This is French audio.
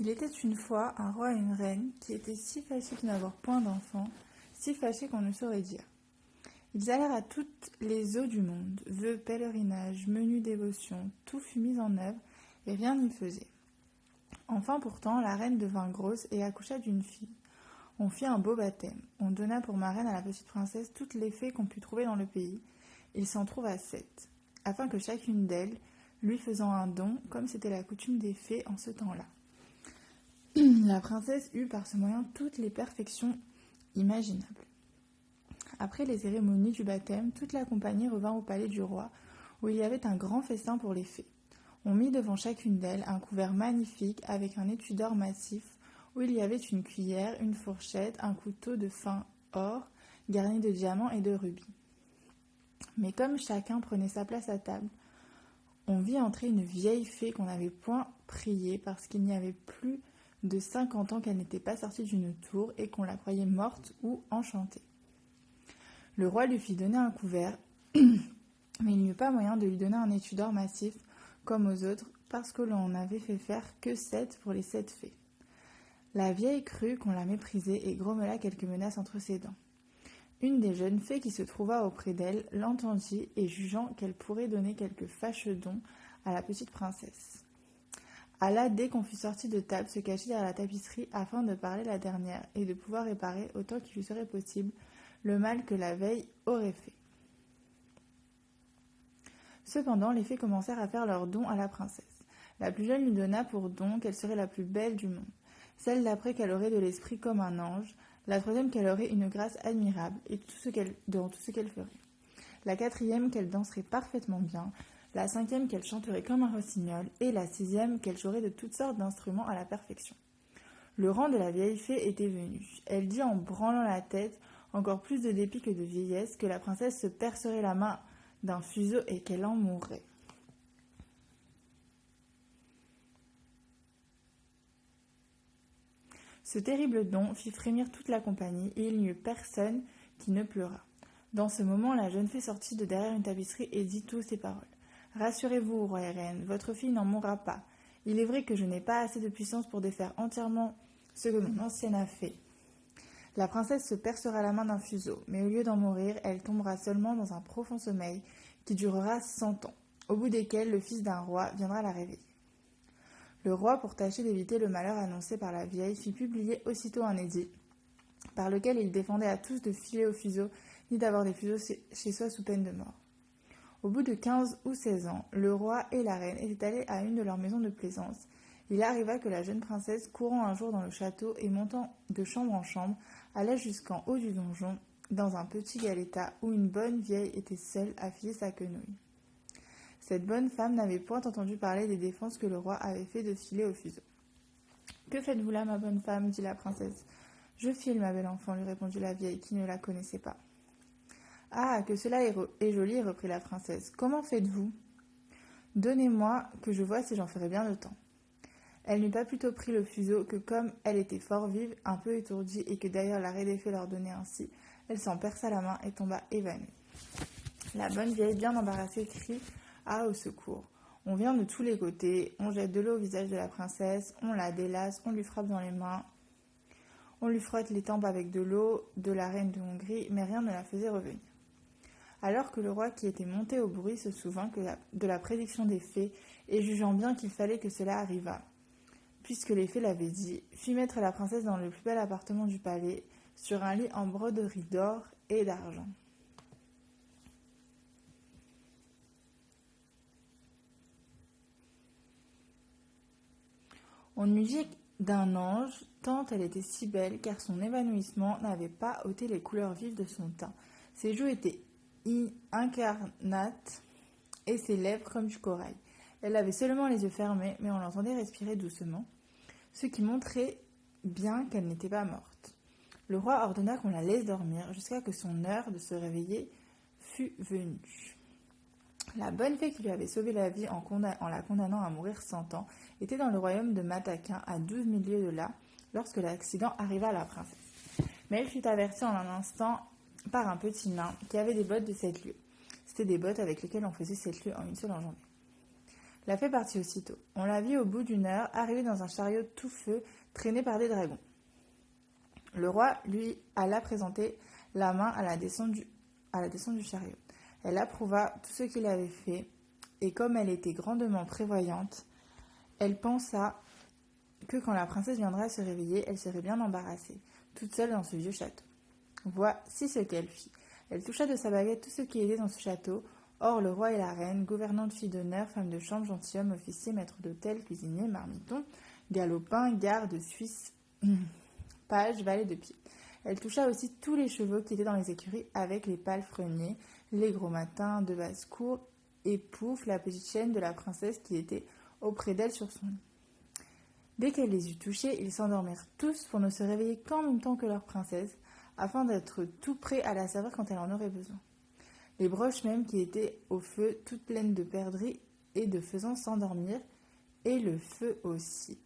Il était une fois un roi et une reine qui étaient si fâchés de n'avoir point d'enfants, si fâchés qu'on ne saurait dire. Ils allèrent à toutes les eaux du monde, vœux, pèlerinages, menus dévotions, tout fut mis en œuvre et rien n'y faisait. Enfin pourtant, la reine devint grosse et accoucha d'une fille. On fit un beau baptême. On donna pour marraine à la petite princesse toutes les fées qu'on put trouver dans le pays. Il s'en trouva 7, afin que chacune d'elles, lui faisant un don, comme c'était la coutume des fées en ce temps-là. La princesse eut par ce moyen toutes les perfections imaginables. Après les cérémonies du baptême, toute la compagnie revint au palais du roi, où il y avait un grand festin pour les fées. On mit devant chacune d'elles un couvert magnifique avec un étui d'or massif, où il y avait une cuillère, une fourchette, un couteau de fin or, garni de diamants et de rubis. Mais comme chacun prenait sa place à table, on vit entrer une vieille fée qu'on n'avait point priée parce qu'il n'y avait plus de 50 ans qu'elle n'était pas sortie d'une tour et qu'on la croyait morte ou enchantée. Le roi lui fit donner un couvert, mais il n'y eut pas moyen de lui donner un étui d'or massif comme aux autres parce que l'on n'avait fait faire que 7 pour les 7 fées. La vieille crut qu'on la méprisait et grommela quelques menaces entre ses dents. Une des jeunes fées qui se trouva auprès d'elle l'entendit et jugeant qu'elle pourrait donner quelques fâcheux dons à la petite princesse. Alla, dès qu'on fut sorti de table, se cacher derrière la tapisserie afin de parler la dernière et de pouvoir réparer, autant qu'il lui serait possible, le mal que la veille aurait fait. Cependant, les fées commencèrent à faire leurs dons à la princesse. La plus jeune lui donna pour don qu'elle serait la plus belle du monde, celle d'après qu'elle aurait de l'esprit comme un ange, la troisième qu'elle aurait une grâce admirable et dans tout ce qu'elle ferait, la quatrième qu'elle danserait parfaitement bien, la cinquième qu'elle chanterait comme un rossignol, et la sixième qu'elle jouerait de toutes sortes d'instruments à la perfection. Le rang de la vieille fée était venu. Elle dit en branlant la tête, encore plus de dépit que de vieillesse, que la princesse se percerait la main d'un fuseau et qu'elle en mourrait. Ce terrible don fit frémir toute la compagnie, et il n'y eut personne qui ne pleura. Dans ce moment, la jeune fée sortit de derrière une tapisserie et dit toutes ces paroles. « Rassurez-vous, roi et reine, votre fille n'en mourra pas. Il est vrai que je n'ai pas assez de puissance pour défaire entièrement ce que mon ancienne a fait. La princesse se percera la main d'un fuseau, mais au lieu d'en mourir, elle tombera seulement dans un profond sommeil qui durera 100 ans, au bout desquels le fils d'un roi viendra la réveiller. » Le roi, pour tâcher d'éviter le malheur annoncé par la vieille, fit publier aussitôt un édit, par lequel il défendait à tous de filer au fuseau, ni d'avoir des fuseaux chez soi sous peine de mort. Au bout de 15 ou 16 ans, le roi et la reine étaient allés à une de leurs maisons de plaisance. Il arriva que la jeune princesse, courant un jour dans le château et montant de chambre en chambre, alla jusqu'en haut du donjon, dans un petit galetas où une bonne vieille était seule à filer sa quenouille. Cette bonne femme n'avait point entendu parler des défenses que le roi avait fait de filer au fuseau. « Que faites-vous là, ma bonne femme » dit la princesse. « Je file, ma belle enfant » lui répondit la vieille, qui ne la connaissait pas. « Ah, que cela est joli » reprit la princesse. « Comment faites-vous ?»« Donnez-moi, que je vois si j'en ferai bien le temps. » Elle n'eut pas plutôt pris le fuseau que, comme elle était fort vive, un peu étourdie, et que d'ailleurs l'arrêt des fées leur donnait ainsi, elle s'en perça la main et tomba évanouie. La bonne vieille, bien embarrassée, crie « Ah, au secours ! On vient de tous les côtés, on jette de l'eau au visage de la princesse, on la délace, on lui frappe dans les mains, on lui frotte les tempes avec de l'eau de la reine de Hongrie, mais rien ne la faisait revenir. » Alors que le roi, qui était monté au bruit, se souvint de la prédiction des fées, et jugeant bien qu'il fallait que cela arrivât, puisque les fées l'avaient dit, fit mettre la princesse dans le plus bel appartement du palais, sur un lit en broderie d'or et d'argent. On eût dit d'un ange, tant elle était si belle, car son évanouissement n'avait pas ôté les couleurs vives de son teint. Ses joues étaient incarnates et ses lèvres comme du corail. Elle avait seulement les yeux fermés, mais on l'entendait respirer doucement, ce qui montrait bien qu'elle n'était pas morte. Le roi ordonna qu'on la laisse dormir jusqu'à que son heure de se réveiller fût venue. La bonne fée qui lui avait sauvé la vie en la condamnant à mourir 100 ans était dans le royaume de Mataquin, à 12 000 lieues de là, lorsque l'accident arriva à la princesse. Mais elle fut avertie en un instant par un petit nain qui avait des bottes de 7 lieues. C'était des bottes avec lesquelles on faisait 7 lieues en une seule enjambée. La fée partit aussitôt. On la vit au bout d'une heure, arriver dans un chariot tout feu, traîné par des dragons. Le roi, lui, alla présenter la main à la descente du chariot. Elle approuva tout ce qu'il avait fait, et comme elle était grandement prévoyante, elle pensa que quand la princesse viendrait se réveiller, elle serait bien embarrassée, toute seule dans ce vieux château. Voici ce qu'elle fit. Elle toucha de sa baguette tout ce qui était dans ce château. Or, le roi et la reine, gouvernante, fille d'honneur, femme de chambre, gentilhomme, officier, maître d'hôtel, cuisinier, marmiton, galopin, garde, suisse, page, valet de pied. Elle toucha aussi tous les chevaux qui étaient dans les écuries avec les palefreniers, les gros matins de basse-cour et Pouf, la petite chienne de la princesse qui était auprès d'elle sur son lit. Dès qu'elle les eut touchés, ils s'endormirent tous pour ne se réveiller qu'en même temps que leur princesse, afin d'être tout prêts à la servir quand elle en aurait besoin. Les broches même qui étaient au feu, toutes pleines de perdrix et de faisans s'endormirent, et le feu aussi.